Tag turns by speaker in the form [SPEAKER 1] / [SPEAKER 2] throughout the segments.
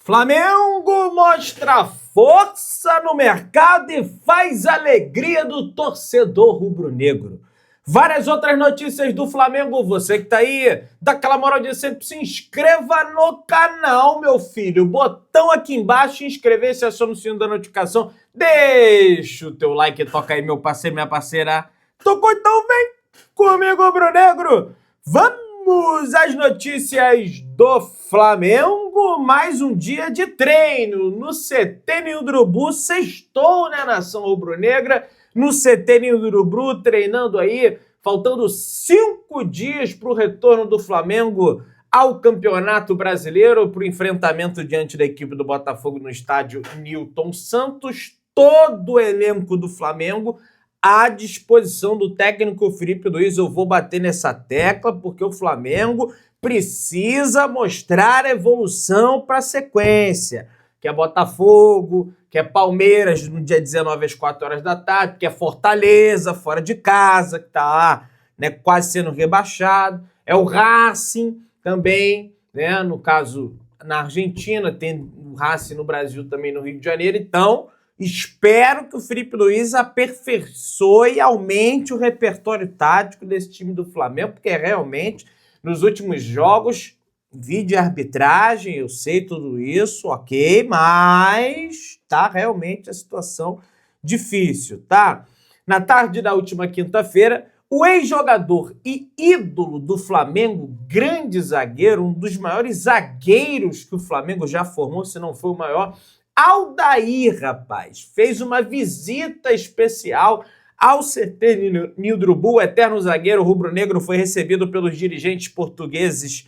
[SPEAKER 1] Flamengo mostra força no mercado e faz alegria do torcedor rubro-negro. Várias outras notícias do Flamengo. Você que tá aí, dá aquela moral de sempre, se inscreva no canal, meu filho. Botão aqui embaixo, inscrever-se, aciona o sino da notificação. Deixa o teu like, toca aí, meu parceiro, minha parceira. Tocou, então vem comigo, rubro-negro. Vamos às notícias do Flamengo. Mais um dia de treino no CT Ninho do Urubu. Sextou, né, nação rubro-negra? No CT Ninho do Urubu, treinando aí, faltando 5 dias para o retorno do Flamengo ao Campeonato Brasileiro, para o enfrentamento diante da equipe do Botafogo no estádio Newton Santos. Todo o elenco do Flamengo à disposição do técnico Felipe Luiz. Eu vou bater nessa tecla porque o Flamengo precisa mostrar evolução para a sequência. Que é Botafogo, que é Palmeiras no dia 19 às 4 horas da tarde, que é Fortaleza fora de casa, que está lá, né, quase sendo rebaixado. É o Racing também, né, no caso na Argentina, tem o Racing no Brasil também, no Rio de Janeiro. Então, espero que o Felipe Luiz aperfeiçoe e aumente o repertório tático desse time do Flamengo, porque realmente, nos últimos jogos, vídeo arbitragem, eu sei tudo isso, ok, mas tá realmente a situação difícil, tá? Na tarde da última quinta-feira, o ex-jogador e ídolo do Flamengo, grande zagueiro, um dos maiores zagueiros que o Flamengo já formou, se não foi o maior, Aldair, rapaz, fez uma visita especial ao CT Ninho do Urubu. O eterno zagueiro rubro-negro foi recebido pelos dirigentes portugueses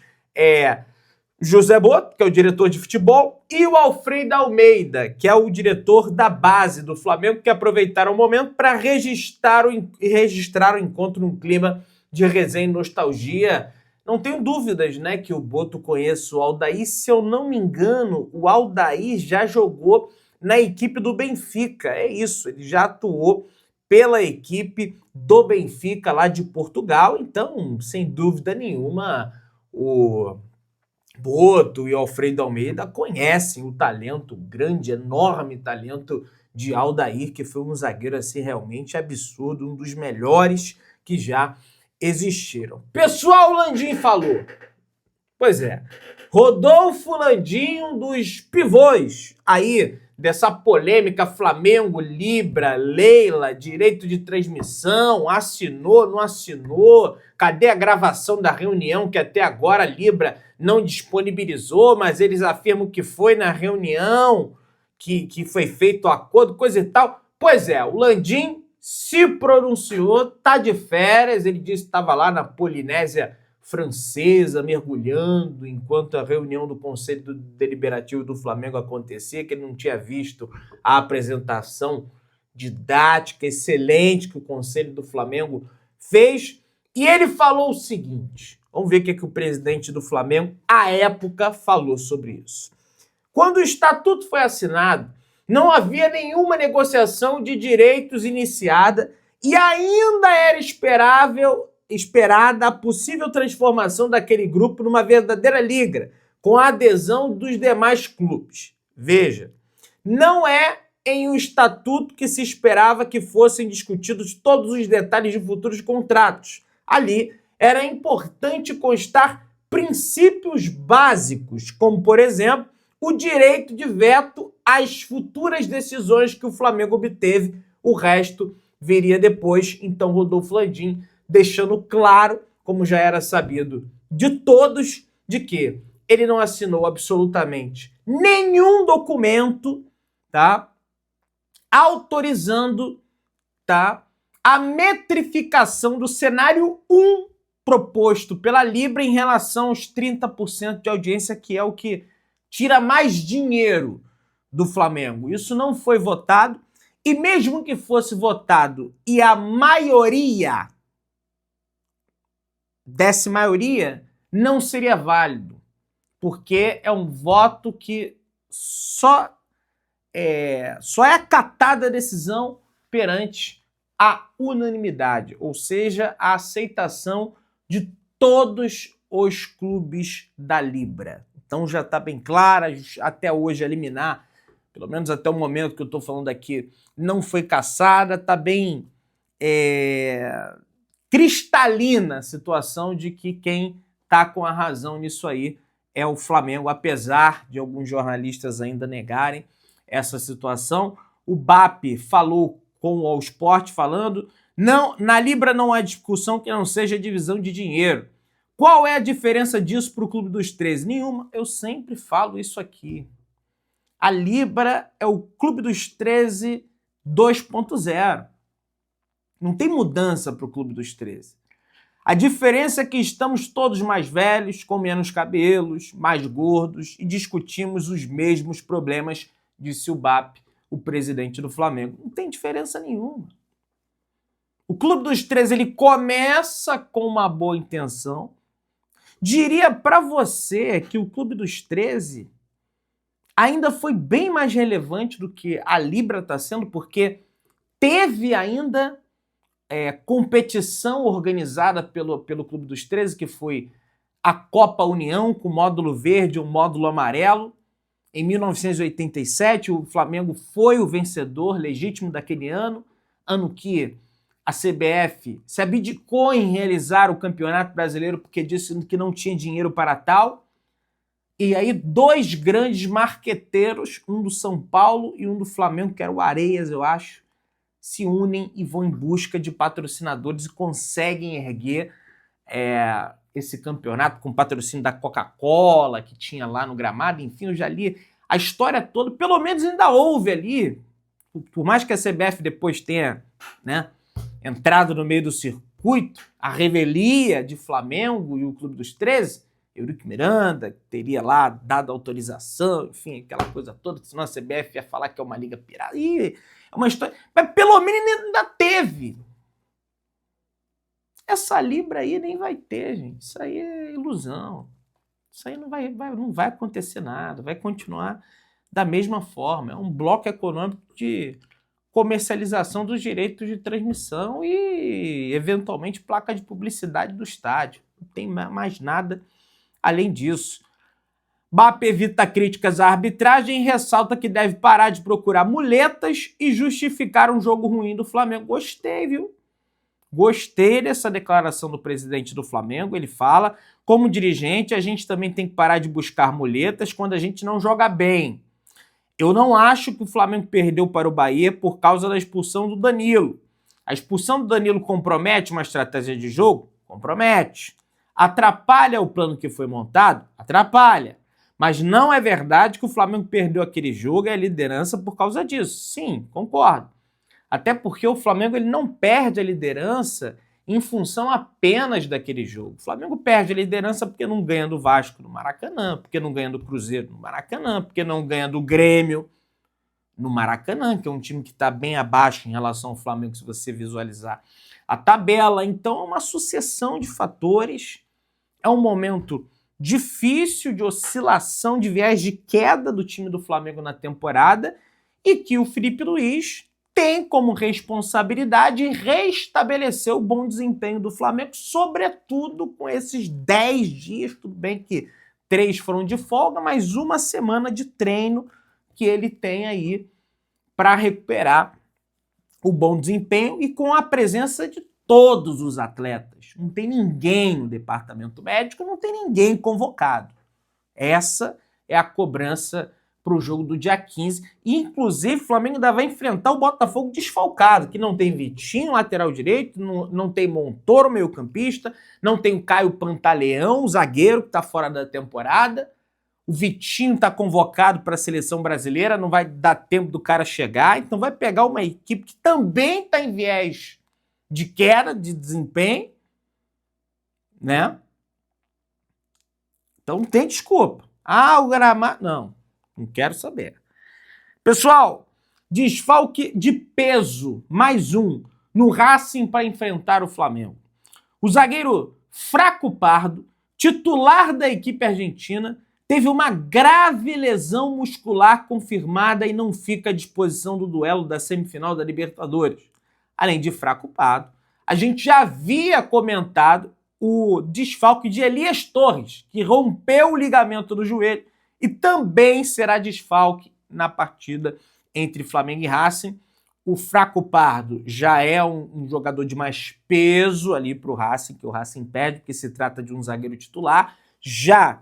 [SPEAKER 1] José Boto, que é o diretor de futebol, e o Alfredo Almeida, que é o diretor da base do Flamengo, que aproveitaram o momento para registrar o encontro num clima de resenha e nostalgia. Não tenho dúvidas, né, que o Boto conhece o Aldair. Se eu não me engano, o Aldair já jogou na equipe do Benfica. É isso, ele já atuou pela equipe do Benfica lá de Portugal. Então, sem dúvida nenhuma, o Boto e o Alfredo Almeida conhecem o talento, o grande, enorme talento de Aldair, que foi um zagueiro assim realmente absurdo, um dos melhores que já existiram. Pessoal, o Landim falou. Pois é, Rodolfo Landim, um dos pivôs aí dessa polêmica Flamengo, Libra, Leila, direito de transmissão, assinou, não assinou, cadê a gravação da reunião que até agora a Libra não disponibilizou, mas eles afirmam que foi na reunião que foi feito o acordo, coisa e tal. Pois é, o Landim se pronunciou, tá de férias, ele disse que estava lá na Polinésia Francesa, mergulhando, enquanto a reunião do Conselho Deliberativo do Flamengo acontecia, que ele não tinha visto a apresentação didática excelente que o Conselho do Flamengo fez, e ele falou o seguinte, vamos ver o que o presidente do Flamengo, à época, falou sobre isso. Quando o estatuto foi assinado, não havia nenhuma negociação de direitos iniciada e ainda era esperada a possível transformação daquele grupo numa verdadeira liga, com a adesão dos demais clubes. Veja, não é em um estatuto que se esperava que fossem discutidos todos os detalhes de futuros contratos. Ali era importante constar princípios básicos, como, por exemplo, o direito de veto às futuras decisões que o Flamengo obteve. O resto viria depois. Então, Rodolfo Landim deixando claro, como já era sabido de todos, de que ele não assinou absolutamente nenhum documento, tá, autorizando, tá, a metrificação do cenário 1 proposto pela Libra em relação aos 30% de audiência, que é o que tira mais dinheiro do Flamengo. Isso não foi votado, e mesmo que fosse votado e a maioria desse maioria, não seria válido, porque é um voto que só é acatada a decisão perante a unanimidade, ou seja, a aceitação de todos os clubes da Libra. Então já está bem clara, até hoje a liminar, pelo menos até o momento que eu estou falando aqui, não foi cassada, está bem cristalina a situação de que quem está com a razão nisso aí é o Flamengo, apesar de alguns jornalistas ainda negarem essa situação. O BAP falou com o All Sport falando: não, na Libra não há discussão que não seja divisão de dinheiro. Qual é a diferença disso para o Clube dos 13? Nenhuma. Eu sempre falo isso aqui. A Libra é o Clube dos 13 2.0. Não tem mudança para o Clube dos 13. A diferença é que estamos todos mais velhos, com menos cabelos, mais gordos e discutimos os mesmos problemas, disse o BAP, o presidente do Flamengo. Não tem diferença nenhuma. O Clube dos 13 ele começa com uma boa intenção. Diria para você que o Clube dos 13 ainda foi bem mais relevante do que a Libra está sendo, porque teve ainda competição organizada pelo Clube dos 13, que foi a Copa União, com módulo verde e um módulo amarelo. Em 1987, o Flamengo foi o vencedor legítimo daquele ano que a CBF se abdicou em realizar o Campeonato Brasileiro porque disse que não tinha dinheiro para tal. E aí dois grandes marqueteiros, um do São Paulo e um do Flamengo, que era o Areias, eu acho, se unem e vão em busca de patrocinadores e conseguem erguer esse campeonato com patrocínio da Coca-Cola, que tinha lá no gramado. Enfim, eu já li a história toda, pelo menos ainda houve ali, por mais que a CBF depois tenha entrado no meio do circuito, a revelia de Flamengo e o Clube dos 13, Eurico Miranda teria lá dado autorização, enfim, aquela coisa toda, senão a CBF ia falar que é uma liga pirata. Ih, é uma história, mas pelo menos ainda teve. Essa Libra aí nem vai ter, gente. Isso aí é ilusão. Isso aí não vai acontecer nada, vai continuar da mesma forma. É um bloco econômico de comercialização dos direitos de transmissão e, eventualmente, placa de publicidade do estádio. Não tem mais nada além disso. BAP evita críticas à arbitragem e ressalta que deve parar de procurar muletas e justificar um jogo ruim do Flamengo. Gostei, viu? Gostei dessa declaração do presidente do Flamengo. Ele fala: como dirigente, a gente também tem que parar de buscar muletas quando a gente não joga bem. Eu não acho que o Flamengo perdeu para o Bahia por causa da expulsão do Danilo. A expulsão do Danilo compromete uma estratégia de jogo? Compromete. Atrapalha o plano que foi montado? Atrapalha. Mas não é verdade que o Flamengo perdeu aquele jogo e a liderança por causa disso. Sim, concordo. Até porque o Flamengo ele não perde a liderança em função apenas daquele jogo. O Flamengo perde a liderança porque não ganha do Vasco no Maracanã, porque não ganha do Cruzeiro no Maracanã, porque não ganha do Grêmio no Maracanã, que é um time que está bem abaixo em relação ao Flamengo, se você visualizar a tabela. Então é uma sucessão de fatores, é um momento difícil de oscilação, de viés de queda do time do Flamengo na temporada, e que o Felipe Luiz tem como responsabilidade restabelecer o bom desempenho do Flamengo, sobretudo com esses 10 dias, tudo bem que 3 foram de folga, mas uma semana de treino que ele tem aí para recuperar o bom desempenho e com a presença de todos os atletas. Não tem ninguém no departamento médico, não tem ninguém convocado. Essa é a cobrança para o jogo do dia 15. E, inclusive, o Flamengo ainda vai enfrentar o Botafogo desfalcado, que não tem Vitinho, lateral direito, não tem Montoro, meio-campista, não tem o Caio Pantaleão, zagueiro, que está fora da temporada. O Vitinho está convocado para a seleção brasileira, não vai dar tempo do cara chegar, então vai pegar uma equipe que também está em viés de queda, de desempenho, né? Então não tem desculpa. Ah, o gramado... Não quero saber. Pessoal, desfalque de peso, mais um, no Racing para enfrentar o Flamengo. O zagueiro Fraco Pardo, titular da equipe argentina, teve uma grave lesão muscular confirmada e não fica à disposição do duelo da semifinal da Libertadores. Além de Fraco Pardo, a gente já havia comentado o desfalque de Elias Torres, que rompeu o ligamento do joelho e também será desfalque na partida entre Flamengo e Racing. O Fraco Pardo já é um jogador de mais peso ali para o Racing, que o Racing perde, porque se trata de um zagueiro titular. Já,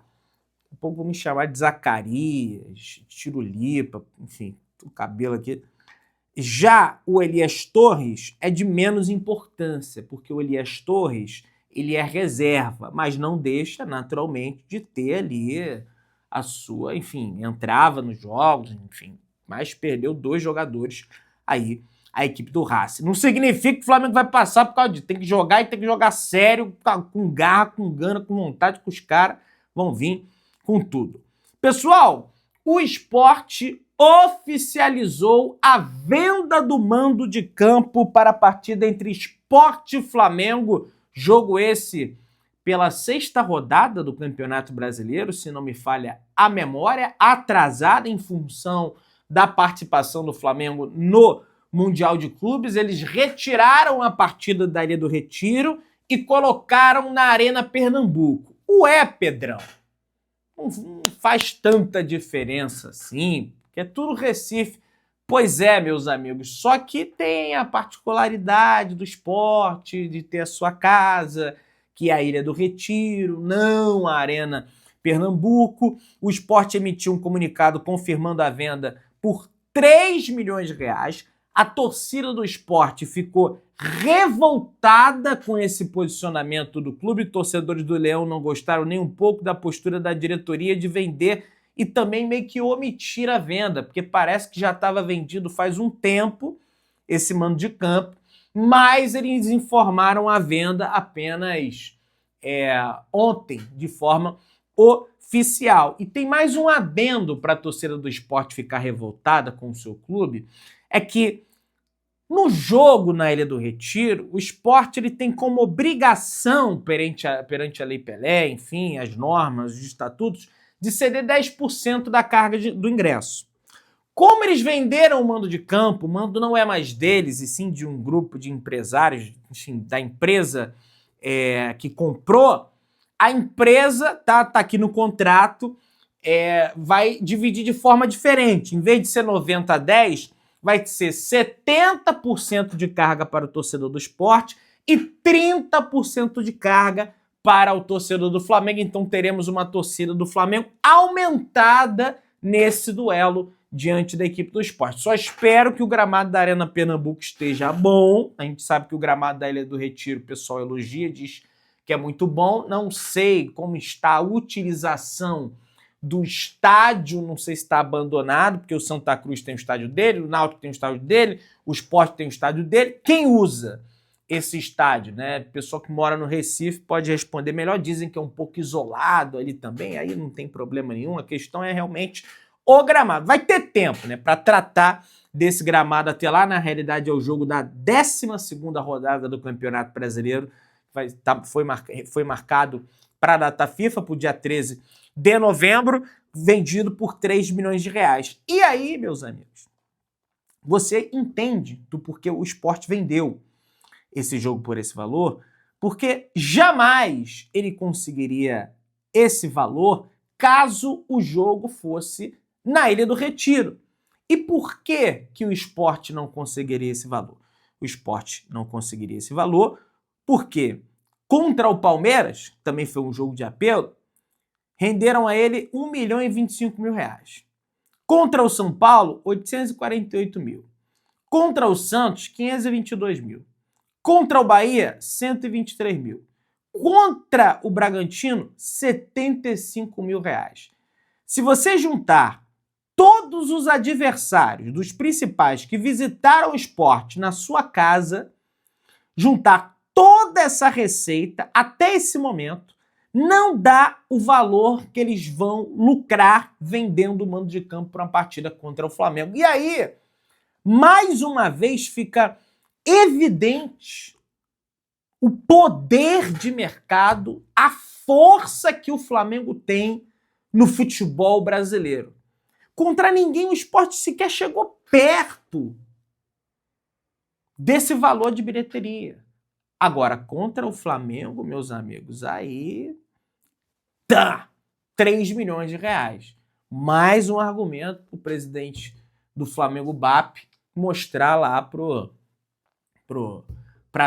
[SPEAKER 1] um pouco vou me chamar de Zacarias, Tirulipa, enfim, o cabelo aqui. Já o Elias Torres é de menos importância, porque o Elias Torres ele é reserva, mas não deixa naturalmente de ter ali a sua, enfim, entrava nos jogos, enfim, mas perdeu 2 jogadores aí a equipe do Racing. Não significa que o Flamengo vai passar por causa disso, tem que jogar e tem que jogar sério, com garra, com gana, com vontade, que os caras vão vir com tudo. Pessoal, o Sport oficializou a venda do mando de campo para a partida entre Sport e Flamengo, jogo esse pela 6ª rodada do Campeonato Brasileiro, se não me falha a memória, atrasada em função da participação do Flamengo no Mundial de Clubes. Eles retiraram a partida da Ilha do Retiro e colocaram na Arena Pernambuco. Ué, Pedrão, não faz tanta diferença assim, porque é tudo Recife. Pois é, meus amigos, só que tem a particularidade do esporte, de ter a sua casa, que é a Ilha do Retiro, não a Arena Pernambuco. O Sport emitiu um comunicado confirmando a venda por 3 milhões de reais. A torcida do Sport ficou revoltada com esse posicionamento do clube. Torcedores do Leão não gostaram nem um pouco da postura da diretoria de vender e também meio que omitir a venda, porque parece que já estava vendido faz um tempo esse mando de campo, mas eles informaram a venda apenas ontem, de forma oficial. E tem mais um adendo para a torcida do Sport ficar revoltada com o seu clube, é que no jogo na Ilha do Retiro, o Sport ele tem como obrigação perante a Lei Pelé, enfim, as normas, os estatutos, de ceder 10% da carga do ingresso. Como eles venderam o mando de campo, o mando não é mais deles, e sim de um grupo de empresários, enfim, da empresa que comprou, a empresa, tá aqui no contrato, vai dividir de forma diferente. Em vez de ser 90-10, vai ser 70% de carga para o torcedor do Sport e 30% de carga para o torcedor do Flamengo. Então teremos uma torcida do Flamengo aumentada nesse duelo diante da equipe do Sport. Só espero que o gramado da Arena Pernambuco esteja bom. A gente sabe que o gramado da Ilha do Retiro o pessoal elogia, diz que é muito bom. Não sei como está a utilização do estádio, não sei se está abandonado, porque o Santa Cruz tem o estádio dele, o Náutico tem o estádio dele, o Sport tem o estádio dele. Quem usa esse estádio, né? Pessoal que mora no Recife pode responder melhor. Dizem que é um pouco isolado ali também, aí não tem problema nenhum. A questão é realmente o gramado. Vai ter tempo, né, para tratar desse gramado até lá. Na realidade, é o jogo da 12ª rodada do Campeonato Brasileiro. Foi marcado para a data FIFA, para o dia 13 de novembro, vendido por 3 milhões de reais. E aí, meus amigos, você entende do porquê o Sport vendeu esse jogo por esse valor, porque jamais ele conseguiria esse valor caso o jogo fosse na Ilha do Retiro. E por que o Sport não conseguiria esse valor? O Sport não conseguiria esse valor porque contra o Palmeiras, também foi um jogo de apelo, renderam a ele 1 milhão e 25 mil reais. Contra o São Paulo, 848 mil. Contra o Santos, 522 mil. Contra o Bahia, 123 mil. Contra o Bragantino, 75 mil reais. Se você juntar todos os adversários dos principais que visitaram o Sport na sua casa, juntar toda essa receita até esse momento, não dá o valor que eles vão lucrar vendendo o mando de campo para uma partida contra o Flamengo. E aí, mais uma vez, fica evidente o poder de mercado, a força que o Flamengo tem no futebol brasileiro. Contra ninguém o Sport sequer chegou perto desse valor de bilheteria. Agora, contra o Flamengo, meus amigos, aí... Tá! 3 milhões de reais. Mais um argumento para o presidente do Flamengo, BAP, mostrar lá para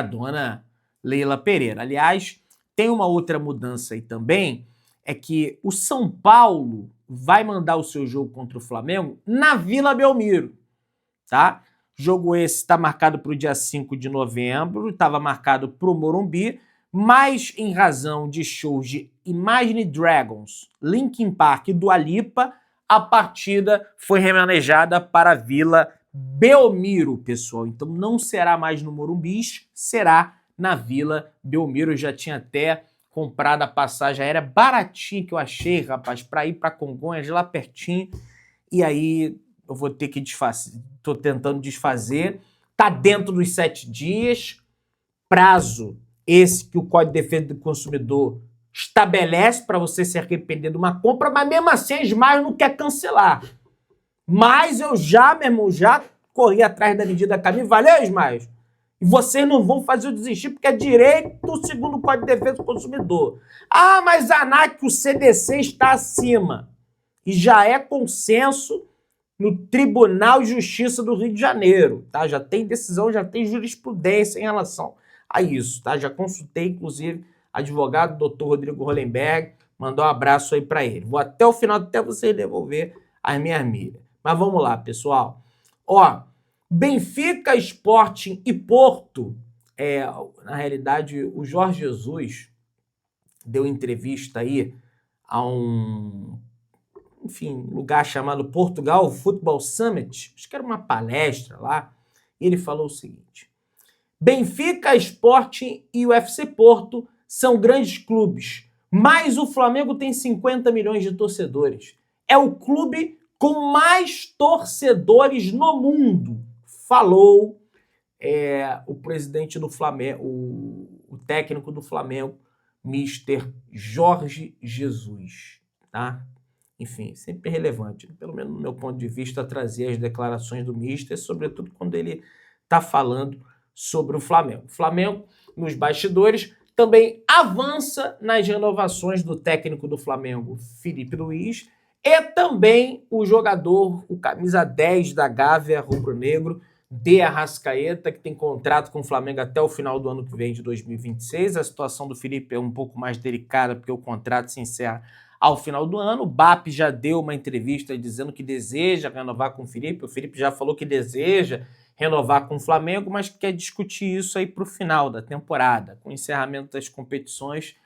[SPEAKER 1] a dona Leila Pereira. Aliás, tem uma outra mudança aí também, é que o São Paulo vai mandar o seu jogo contra o Flamengo na Vila Belmiro, tá? Jogo esse está marcado para o dia 5 de novembro, estava marcado para o Morumbi, mas em razão de shows de Imagine Dragons, Linkin Park e Dua Lipa, a partida foi remanejada para a Vila Belmiro, pessoal. Então não será mais no Morumbi, será na Vila Belmiro. Eu já tinha até comprado a passagem aérea baratinha que eu achei, rapaz, para ir para Congonhas, lá pertinho. E aí eu vou ter que desfazer. Estou tentando desfazer. Tá dentro dos 7 dias. Prazo esse que o Código de Defesa do Consumidor estabelece para você se arrepender de uma compra, mas mesmo assim a Smiles não quer cancelar. Mas eu já, meu irmão, já corri atrás da medida caminho. Valeu, Smiles? E vocês não vão fazer eu desistir porque é direito segundo o Código de Defesa do Consumidor. Ah, mas a ANAC, o CDC está acima. E já é consenso no Tribunal de Justiça do Rio de Janeiro, tá? Já tem decisão, já tem jurisprudência em relação a isso, tá? Já consultei, inclusive, advogado Dr. Rodrigo Hollenberg, mandou um abraço aí para ele. Vou até o final, até você devolver as minhas milhas. Mas vamos lá, pessoal. Ó, Benfica, Sporting e Porto, na realidade, o Jorge Jesus deu entrevista aí a um lugar chamado Portugal Football Summit, acho que era uma palestra lá, e ele falou o seguinte: Benfica, Sporting e o FC Porto são grandes clubes, mas o Flamengo tem 50 milhões de torcedores. É o clube com mais torcedores no mundo, falou o presidente do Flamengo, o técnico do Flamengo, Mr. Jorge Jesus, tá? Enfim, sempre relevante, pelo menos no meu ponto de vista, trazer as declarações do Mister, sobretudo quando ele está falando sobre o Flamengo. O Flamengo, nos bastidores, também avança nas renovações do técnico do Flamengo, Felipe Luiz, e também o jogador, o camisa 10 da Gávea rubro-negro, De Arrascaeta, que tem contrato com o Flamengo até o final do ano que vem, de 2026. A situação do Felipe é um pouco mais delicada, porque o contrato se encerra ao final do ano. O BAP já deu uma entrevista dizendo que deseja renovar com o Felipe já falou que deseja renovar com o Flamengo, mas quer discutir isso aí para o final da temporada, com o encerramento das competições.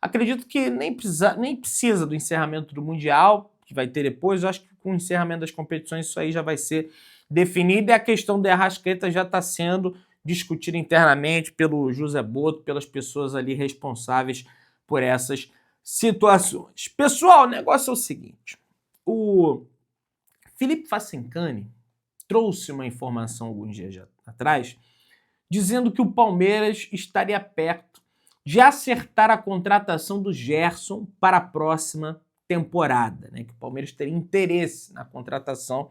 [SPEAKER 1] Acredito que nem precisa do encerramento do Mundial, que vai ter depois. Eu acho que com o encerramento das competições isso aí já vai ser definido, e a questão da Arrascaeta já está sendo discutida internamente pelo José Boto, pelas pessoas ali responsáveis por essas situações. Pessoal, o negócio é o seguinte: o Felipe Facencani trouxe uma informação alguns dias atrás dizendo que o Palmeiras estaria perto de acertar a contratação do Gerson para a próxima temporada, né? Que o Palmeiras teria interesse na contratação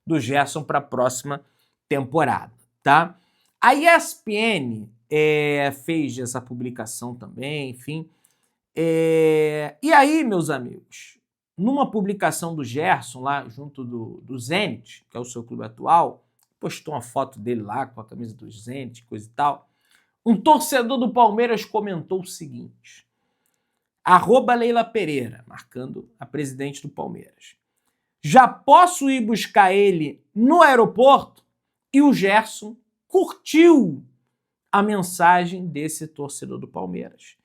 [SPEAKER 1] do Gerson para a próxima temporada, tá? A ESPN fez essa publicação também, enfim. E aí, meus amigos, numa publicação do Gerson, lá junto do Zenit, que é o seu clube atual, postou uma foto dele lá com a camisa do Zenit, coisa e tal. Um torcedor do Palmeiras comentou o seguinte: @Leila Pereira, marcando a presidente do Palmeiras. Já posso ir buscar ele no aeroporto? E o Gerson curtiu a mensagem desse torcedor do Palmeiras,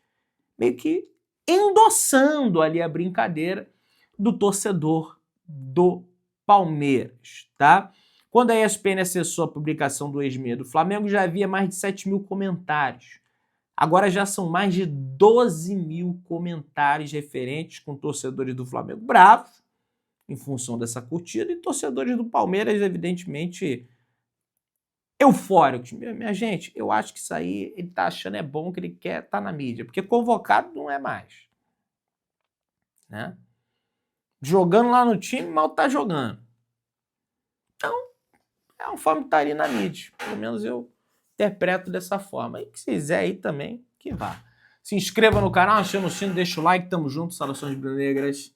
[SPEAKER 1] meio que endossando ali a brincadeira do torcedor do Palmeiras, tá? Quando a ESPN acessou a publicação do ex-meia do Flamengo, já havia mais de 7 mil comentários. Agora já são mais de 12 mil comentários referentes com torcedores do Flamengo bravos, em função dessa curtida, e torcedores do Palmeiras, evidentemente, eufóricos. Minha gente, eu acho que isso aí ele tá achando bom, que ele quer estar na mídia, porque convocado não é mais, né? Jogando lá no time, mal tá jogando. Então, é uma forma de estar ali na mídia. Pelo menos eu interpreto dessa forma. E se quiser aí também, que vá. Se inscreva no canal, aciona o sino, deixa o like, tamo junto, saudações rubro-negras.